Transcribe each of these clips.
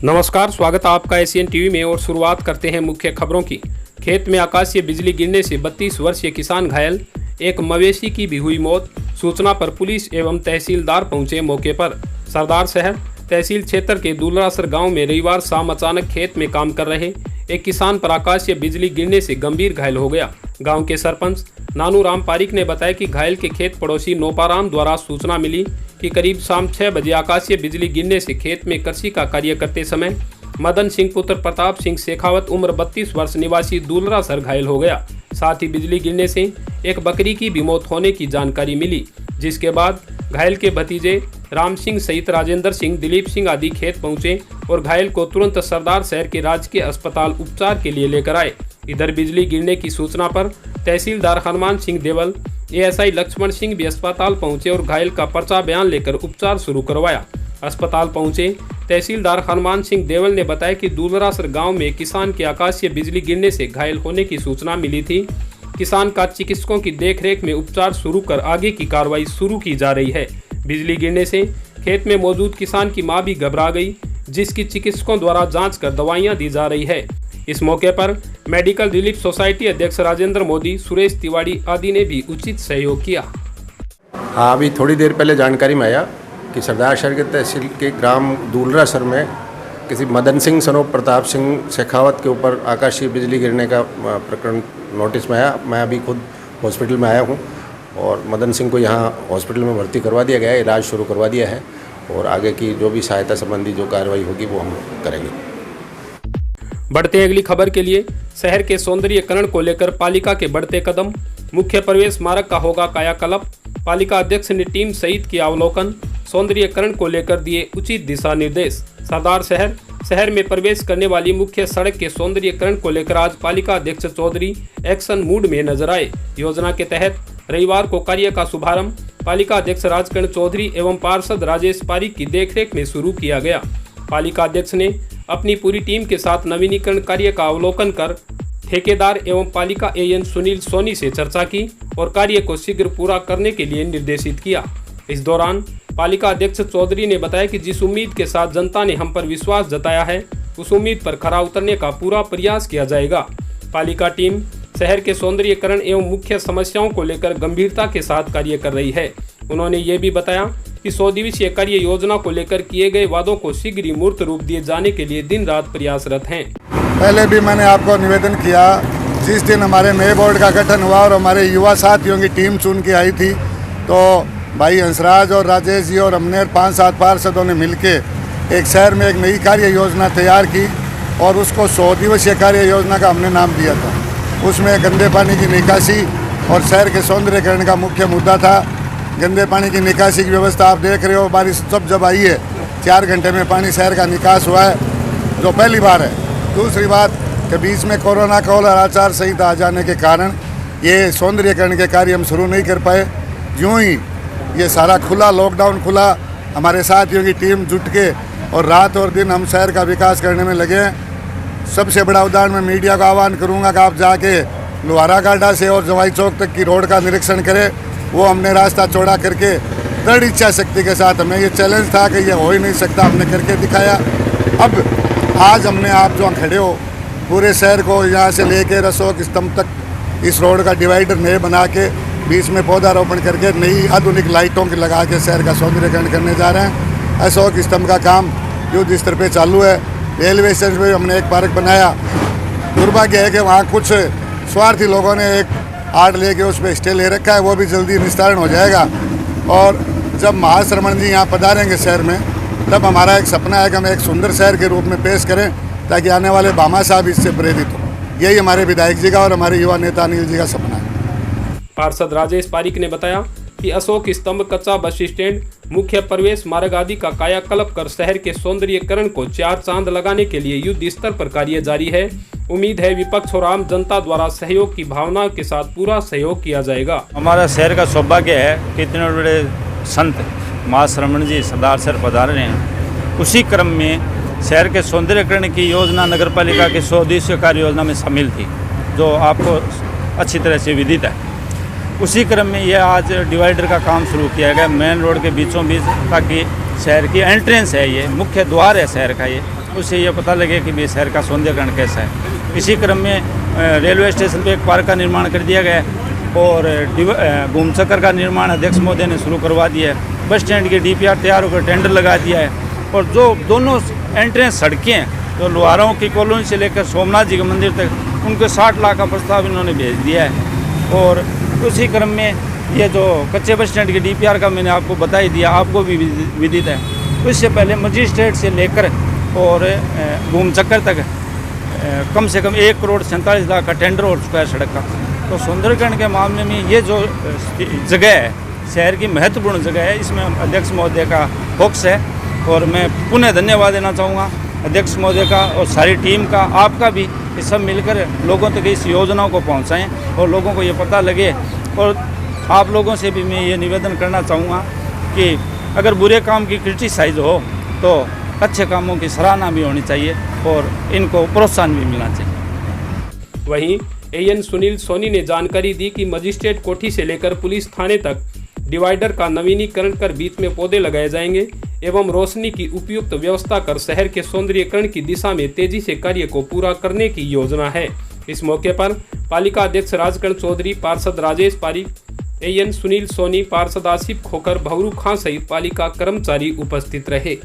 नमस्कार, स्वागत है आपका एशियन टीवी में और शुरुआत करते हैं मुख्य खबरों की। खेत में आकाशीय बिजली गिरने से 32 वर्षीय किसान घायल, एक मवेशी की भी हुई मौत। सूचना पर पुलिस एवं तहसीलदार पहुंचे मौके पर। सरदार शहर तहसील क्षेत्र के दुलरासर गांव में रविवार शाम अचानक खेत में काम कर रहे एक किसान पर आकाशीय बिजली गिरने से गंभीर घायल हो गया। गांव के सरपंच नानू राम पारिक ने बताया कि घायल के खेत पड़ोसी नोपाराम द्वारा सूचना मिली कि करीब शाम 6 बजे आकाशीय बिजली गिरने से खेत में कृषि का कार्य करते समय मदन सिंह पुत्र प्रताप सिंह शेखावत उम्र 32 वर्ष निवासी दुलरासर घायल हो गया। साथ ही बिजली गिरने से एक बकरी की भी मौत होने की जानकारी मिली, जिसके बाद घायल के भतीजे राम सिंह सहित राजेंद्र सिंह, दिलीप सिंह आदि खेत पहुंचे और घायल को तुरंत सरदार शहर के राजकीय अस्पताल उपचार के लिए लेकर आए। इधर बिजली गिरने की सूचना पर तहसीलदार हनुमान सिंह देवल, एएसआई लक्ष्मण सिंह भी अस्पताल पहुंचे और घायल का पर्चा बयान लेकर उपचार शुरू करवाया। अस्पताल पहुंचे तहसीलदार हनुमान सिंह देवल ने बताया कि दुलरासर गांव में किसान के आकाशीय बिजली गिरने से घायल होने की सूचना मिली थी। किसान का चिकित्सकों की देखरेख में उपचार शुरू कर आगे की कार्रवाई शुरू की जा रही है। बिजली गिरने से खेत में मौजूद किसान की मां भी घबरा गई, जिसकी चिकित्सकों द्वारा जांच कर दवाइयां दी जा रही है। इस मौके पर मेडिकल रिलीफ सोसाइटी अध्यक्ष राजेंद्र मोदी, सुरेश तिवारी आदि ने भी उचित सहयोग किया। हाँ, अभी थोड़ी देर पहले जानकारी में आया कि सरदार शहर के तहसील के ग्राम दुलरासर में किसी मदन सिंह सनोप प्रताप सिंह शेखावत के ऊपर आकाशीय बिजली गिरने का प्रकरण नोटिस में आया। मैं अभी खुद हॉस्पिटल में आया हूँ और मदन सिंह को यहाँ हॉस्पिटल में भर्ती करवा दिया गया है, इलाज शुरू करवा दिया है और आगे की जो भी सहायता संबंधी जो कार्रवाई होगी वो हम करेंगे। बढ़ते हैं अगली खबर के लिए। शहर के सौंदर्यीकरण को लेकर पालिका के बढ़ते कदम, मुख्य प्रवेश मार्ग का होगा कायाकल्प। पालिका अध्यक्ष ने टीम सहित किया अवलोकन, सौंदर्यीकरण को लेकर दिए उचित दिशा निर्देश। सरदार शहर में प्रवेश करने वाली मुख्य सड़क के सौंदर्यीकरण को लेकर आज पालिका अध्यक्ष चौधरी एक्शन मूड में नजर आए। योजना के तहत रविवार को कार्य का शुभारंभ पालिका अध्यक्ष राजकर्ण चौधरी एवं पार्षद राजेश पारिक की देखरेख में शुरू किया गया। पालिका अध्यक्ष ने अपनी पूरी टीम के साथ नवीनीकरण कार्य का अवलोकन कर ठेकेदार एवं पालिका एएन सुनील सोनी से चर्चा की और कार्य को शीघ्र पूरा करने के लिए निर्देशित किया। इस दौरान पालिका अध्यक्ष चौधरी ने बताया कि जिस उम्मीद के साथ जनता ने हम पर विश्वास जताया है, उस उम्मीद पर खरा उतरने का पूरा प्रयास किया जाएगा। पालिका टीम शहर के सौंदर्यीकरण एवं मुख्य समस्याओं को लेकर गंभीरता के साथ कार्य कर रही है। उन्होंने ये भी बताया कि 100 दिवसीय कार्य योजना को लेकर किए गए वादों को शीघ्र ही मूर्त रूप दिए जाने के लिए दिन रात प्रयासरत हैं। पहले भी मैंने आपको निवेदन किया, जिस दिन हमारे नए बोर्ड का गठन हुआ और हमारे युवा साथियों की टीम चुन के आई थी, तो भाई हंसराज और राजेश जी और हमने 5-7 पार्षदों ने मिलके एक शहर में एक नई कार्य योजना तैयार की और उसको 100 दिवसीय कार्य योजना का हमने नाम दिया था। उसमें गंदे पानी की निकासी और शहर के सौंदर्यीकरण का मुख्य मुद्दा था। गंदे पानी की निकासी की व्यवस्था आप देख रहे हो, बारिश जब आई है 4 घंटे में पानी शहर का निकास हुआ है, जो पहली बार है। दूसरी बात कि बीच में कोरोना का और आचार संहिता आ जाने के कारण ये सौंदर्यीकरण के कार्य हम शुरू नहीं कर पाए। यूँ ही ये सारा खुला, लॉकडाउन खुला, हमारे साथियों की टीम जुट के और रात और दिन हम शहर का विकास करने में लगे हैं। सबसे बड़ा उदाहरण मैं मीडिया का आह्वान करूँगा कि आप जाके लोहारा गाडा से और जवाई चौक तक की रोड का निरीक्षण करें। वो हमने रास्ता चौड़ा करके दृढ़ इच्छा शक्ति के साथ, हमें ये चैलेंज था कि ये हो ही नहीं सकता, हमने करके दिखाया। अब आज हमने आप जो खड़े हो, पूरे शहर को यहाँ से लेके अशोक स्तंभ तक इस रोड का डिवाइडर नए बना के बीच में पौधारोपण करके नई आधुनिक लाइटों की लगा के शहर का सौंदर्यीकरण करने जा रहे हैं। अशोक स्तंभ का काम युद्ध स्तर पर चालू है। रेलवे स्टेशन पर हमने एक पार्क बनाया। दुर्भाग्य है कि वहाँ कुछ स्वार्थी लोगों ने एक आर्ट लेके उस पर स्टे ले रखा है, वो भी जल्दी निस्तारण हो जाएगा। और जब महाश्रमण जी यहाँ पधारेंगे शहर में, तब हमारा एक सपना है कि हम एक सुंदर शहर के रूप में पेश करें, ताकि आने वाले भामा साहब इससे प्रेरित हो। यही हमारे विधायक जी का और हमारे युवा नेता अनिल जी का सपना है। पार्षद राजेश पारिक ने बताया कि अशोक स्तंभ, कच्चा बस स्टैंड, मुख्य प्रवेश मार्ग आदि का कायाकल्प कर शहर के सौंदर्यीकरण को 4 चांद लगाने के लिए युद्ध स्तर पर कार्य जारी है। उम्मीद है विपक्ष और आम जनता द्वारा सहयोग की भावना के साथ पूरा सहयोग किया जाएगा। हमारा शहर का सौभाग्य है कि इतने बड़े संत महाश्रमण जी सरदार शहर पधार रहे हैं। उसी क्रम में शहर के सौंदर्यीकरण की योजना नगर पालिका की 100 दिवसीय कार्य योजना में शामिल थी, जो आपको अच्छी तरह से विदित है। उसी क्रम में ये आज डिवाइडर का काम शुरू किया गया मेन रोड के बीचों बीच, ताकि शहर की एंट्रेंस है, ये मुख्य द्वार है शहर का, ये उससे ये पता लगे कि भाई शहर का सौंदर्यकरण कैसा है। इसी क्रम में रेलवे स्टेशन पे एक पार्क का निर्माण कर दिया गया है और घूम चक्कर का निर्माण अध्यक्ष महोदय ने शुरू करवा दिया है। बस स्टैंड की DPR तैयार होकर टेंडर लगा दिया है और जो दोनों एंट्रेंस सड़कें हैं, तो लोहारों की कॉलोनी से लेकर सोमनाथ जी के मंदिर तक, उनको 60 लाख का प्रस्ताव इन्होंने भेज दिया है। और उसी क्रम में ये जो कच्चे बस स्टैंड की DPR का मैंने आपको बता ही दिया, आपको भी विदित है। उससे पहले मजिस्ट्रेट से लेकर और घूम चक्कर तक कम से कम 1 करोड़ 47 लाख का टेंडर हो चुका है सड़क का। तो सौंदर्यकरण के मामले में ये जो जगह है, शहर की महत्वपूर्ण जगह है, इसमें अध्यक्ष महोदय का फोकस है और मैं पुनः धन्यवाद देना चाहूँगा अध्यक्ष महोदय का और सारी टीम का, आपका भी, कि सब मिलकर लोगों तक इस योजनाओं को पहुँचाएँ और लोगों को ये पता लगे। और आप लोगों से भी मैं ये निवेदन करना चाहूँगा कि अगर बुरे काम की क्रिटिसाइज हो तो अच्छे कामों की सराहना भी होनी चाहिए और इनको प्रोत्साहन भी मिलना चाहिए। वहीं AN सुनील सोनी ने जानकारी दी कि मजिस्ट्रेट कोठी से लेकर पुलिस थाने तक डिवाइडर का नवीनीकरण कर बीच में पौधे लगाए जाएंगे एवं रोशनी की उपयुक्त व्यवस्था कर शहर के सौंदर्यीकरण की दिशा में तेजी से कार्य को पूरा करने की योजना है। इस मौके पर पालिका अध्यक्ष राजकर्ण चौधरी, पार्षद राजेश पारीक, AN सुनील सोनी, पार्षद आसिफ खोखर, भवरू खां सहित पालिका कर्मचारी उपस्थित रहे।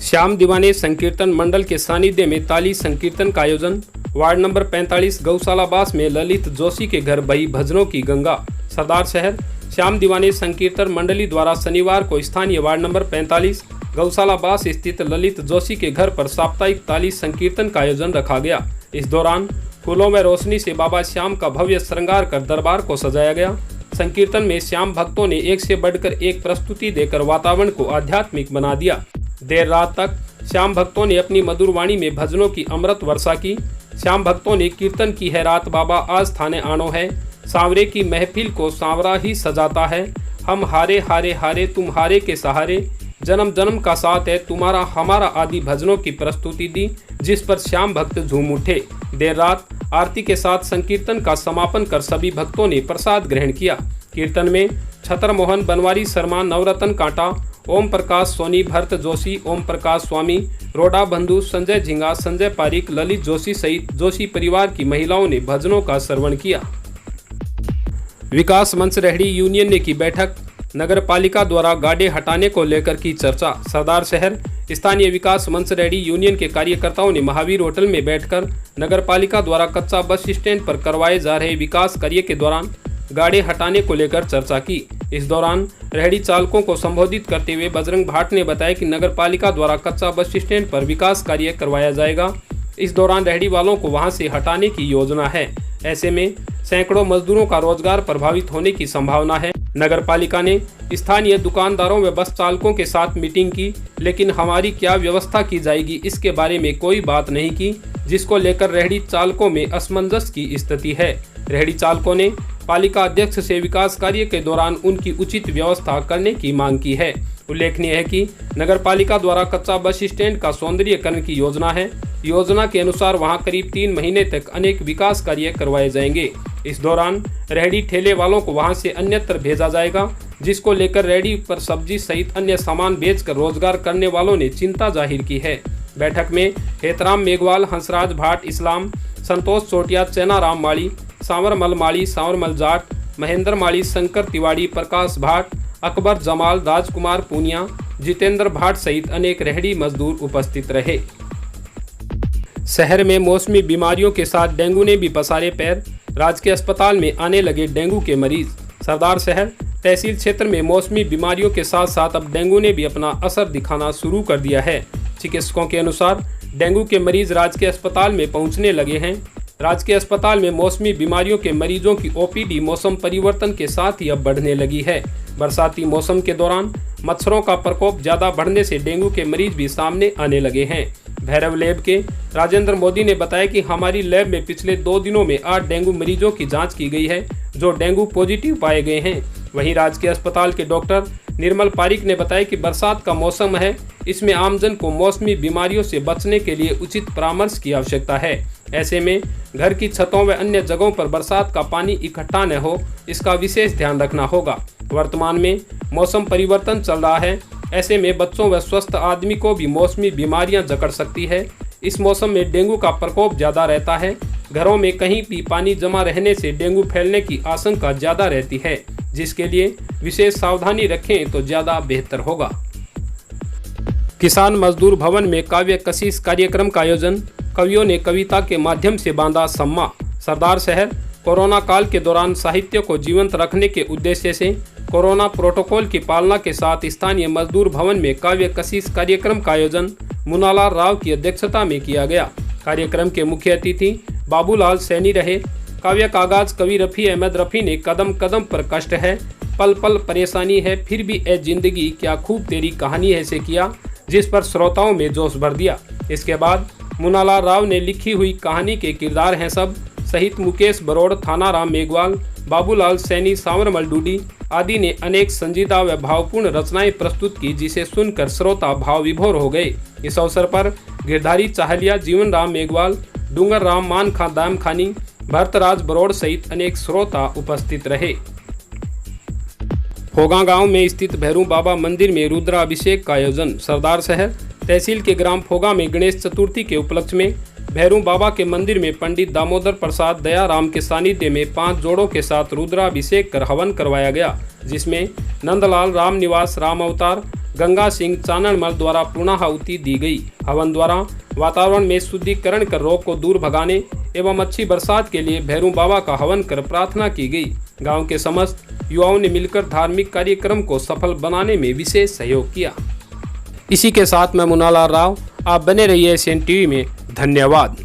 श्याम दीवाने संकीर्तन मंडल के सानिध्य में ताली संकीर्तन का आयोजन। वार्ड नंबर 45 गौशाला बास में ललित जोशी के घर बही भजनों की गंगा। सरदार शहर श्याम दीवाने संकीर्तन मंडली द्वारा शनिवार को स्थानीय वार्ड नंबर 45 गौशाला बास स्थित ललित जोशी के घर पर साप्ताहिक ताली संकीर्तन का आयोजन रखा गया। इस दौरान फूलों में रोशनी से बाबा श्याम का भव्य श्रृंगार कर दरबार को सजाया गया। संकीर्तन में श्याम भक्तों ने एक से बढ़कर एक प्रस्तुति देकर वातावरण को आध्यात्मिक बना दिया। देर रात तक श्याम भक्तों ने अपनी मधुर वाणी में भजनों की अमृत वर्षा की। श्याम भक्तों ने कीर्तन की है रात बाबा आज थाने आनो है, सांवरे की महफिल को सांवरा ही सजाता है, हम हारे हारे हारे तुम हारे के सहारे, जन्म जन्म का साथ है तुम्हारा हमारा आदि भजनों की प्रस्तुति दी, जिस पर श्याम भक्त झूम उठे। देर रात आरती के साथ संकीर्तन का समापन कर सभी भक्तों ने प्रसाद ग्रहण किया। कीर्तन में छतर मोहन, बनवारी शर्मा, नवरत्न कांटा, ओम प्रकाश सोनी, भरत जोशी, ओम प्रकाश स्वामी, रोडा बंधु, संजय झिंगा, संजय पारीक, ललित जोशी सहित जोशी परिवार की महिलाओं ने भजनों का श्रवण किया। विकास मंच रेहड़ी यूनियन ने की बैठक। नगर पालिका द्वारा गाड़े हटाने को लेकर की चर्चा। सरदार शहर स्थानीय विकास मंच रेहड़ी यूनियन के कार्यकर्ताओं ने महावीर होटल में बैठकर नगर पालिका द्वारा कच्चा बस स्टैंड पर करवाए जा रहे विकास कार्य के दौरान गाड़े हटाने को लेकर चर्चा की। इस दौरान रेहड़ी चालकों को संबोधित करते हुए बजरंग भाट ने बताया कि नगर पालिका द्वारा कच्चा बस स्टैंड पर विकास कार्य करवाया जाएगा। इस दौरान रेहड़ी वालों को वहां से हटाने की योजना है। ऐसे में सैकड़ों मजदूरों का रोजगार प्रभावित होने की संभावना है। नगर पालिका ने स्थानीय दुकानदारों व बस चालकों के साथ मीटिंग की, लेकिन हमारी क्या व्यवस्था की जाएगी इसके बारे में कोई बात नहीं की, जिसको लेकर रेहड़ी चालकों में असमंजस की स्थिति है। रेहड़ी चालकों ने पालिका अध्यक्ष से विकास कार्य के दौरान उनकी उचित व्यवस्था करने की मांग की है। उल्लेखनीय है कि नगर पालिका द्वारा कच्चा बस स्टैंड का सौंदर्यीकरण की योजना है। योजना के अनुसार वहां करीब 3 महीने तक अनेक विकास कार्य करवाए जाएंगे। इस दौरान रेहड़ी ठेले वालों को वहां से अन्यत्र भेजा जाएगा, जिसको लेकर रेहड़ी पर सब्जी सहित अन्य सामान बेचकर रोजगार करने वालों ने चिंता जाहिर की है। बैठक में हेतराम मेघवाल, हंसराज भाट इस्लाम, संतोष चोटिया, चैनाराम माली, सांवरमल माली, सांवरमल जाट, महेंद्र माली, शंकर तिवाड़ी, प्रकाश भाट, अकबर जमाल, राजकुमार पूनिया, जितेंद्र भाट सहित अनेक रेहड़ी मजदूर उपस्थित रहे। शहर में मौसमी बीमारियों के साथ डेंगू ने भी पसारे पैर। राजकीय अस्पताल में आने लगे डेंगू के मरीज। सरदार शहर तहसील क्षेत्र में मौसमी बीमारियों के साथ साथ अब डेंगू ने भी अपना असर दिखाना शुरू कर दिया है। चिकित्सकों के अनुसार डेंगू के मरीज राजकीय अस्पताल में पहुंचने लगे हैं। राजकीय अस्पताल में मौसमी बीमारियों के मरीजों की ओपीडी मौसम परिवर्तन के साथ ही अब बढ़ने लगी है। बरसाती मौसम के दौरान मच्छरों का प्रकोप ज्यादा बढ़ने से डेंगू के मरीज भी सामने आने लगे हैं। भैरव लैब के राजेंद्र मोदी ने बताया कि हमारी लैब में पिछले 2 दिनों में 8 डेंगू मरीजों की जांच की गई है, जो डेंगू पॉजिटिव पाए गए हैं। वहीं राजकीय अस्पताल के डॉक्टर निर्मल पारीक ने बताया कि बरसात का मौसम है, इसमें आमजन को मौसमी बीमारियों से बचने के लिए उचित परामर्श की आवश्यकता है। ऐसे में घर की छतों व अन्य जगहों पर बरसात का पानी इकट्ठा न हो, इसका विशेष ध्यान रखना होगा। वर्तमान में मौसम परिवर्तन चल रहा है, ऐसे में बच्चों व स्वस्थ आदमी को भी मौसमी बीमारियां जकड़ सकती है। इस मौसम में डेंगू का प्रकोप ज़्यादा रहता है। घरों में कहीं भी पानी जमा रहने से डेंगू फैलने की आशंका ज़्यादा रहती है, जिसके लिए विशेष सावधानी रखें तो ज़्यादा बेहतर होगा। किसान मजदूर भवन में काव्य कशिश कार्यक्रम का आयोजन, कवियों ने कविता के माध्यम से बांधा सम्मा। सरदार शहर कोरोना काल के दौरान साहित्य को जीवंत रखने के उद्देश्य से कोरोना प्रोटोकॉल की पालना के साथ स्थानीय मजदूर भवन में काव्य कशिश कार्यक्रम का आयोजन मुनालाल राव की अध्यक्षता में किया गया। कार्यक्रम के मुख्य अतिथि बाबूलाल सैनी रहे। काव्य का आगाज कवि रफ़ी अहमद रफ़ी ने कदम कदम पर कष्ट है, पल पल परेशानी है, फिर भी ए जिंदगी क्या खूब तेरी कहानी है से किया, जिस पर श्रोताओं में जोश भर दिया। इसके बाद मुनालाल राव ने लिखी हुई कहानी के किरदार हैं सब सहित मुकेश बरोड़, थानाराम मेघवाल, बाबूलाल सैनी, सांवरमल डूडी आदि ने अनेक संजीदा व भावपूर्ण रचनाएं प्रस्तुत की, जिसे सुनकर श्रोता भाव विभोर हो गए। इस अवसर पर गिरधारी चाहलिया, जीवन राम मेघवाल, डूंगर राम मान खां दाम खानी, भरतराज बरोड़ सहित अनेक श्रोता उपस्थित रहे। फोगा गांव में स्थित भैरू बाबा मंदिर में रुद्राभिषेक का आयोजन। सरदार शहर तहसील के ग्राम फोगा में गणेश चतुर्थी के उपलक्ष्य में भैरू बाबा के मंदिर में पंडित दामोदर प्रसाद दयाराम के सानिध्य में 5 जोड़ों के साथ रुद्राभिषेक कर हवन करवाया गया, जिसमें नंदलाल, राम निवास, राम अवतार, गंगा सिंह, चाननमल द्वारा पूर्णाहुति दी गई। हवन द्वारा वातावरण में शुद्धिकरण कर रोग को दूर भगाने एवं अच्छी बरसात के लिए भैरू बाबा का हवन कर प्रार्थना की गई। गांव के समस्त युवाओं ने मिलकर धार्मिक कार्यक्रम को सफल बनाने में विशेष सहयोग किया। इसी के साथ मैं मुनालाल राव, आप बने रहिए एशियन टीवी में। धन्यवाद।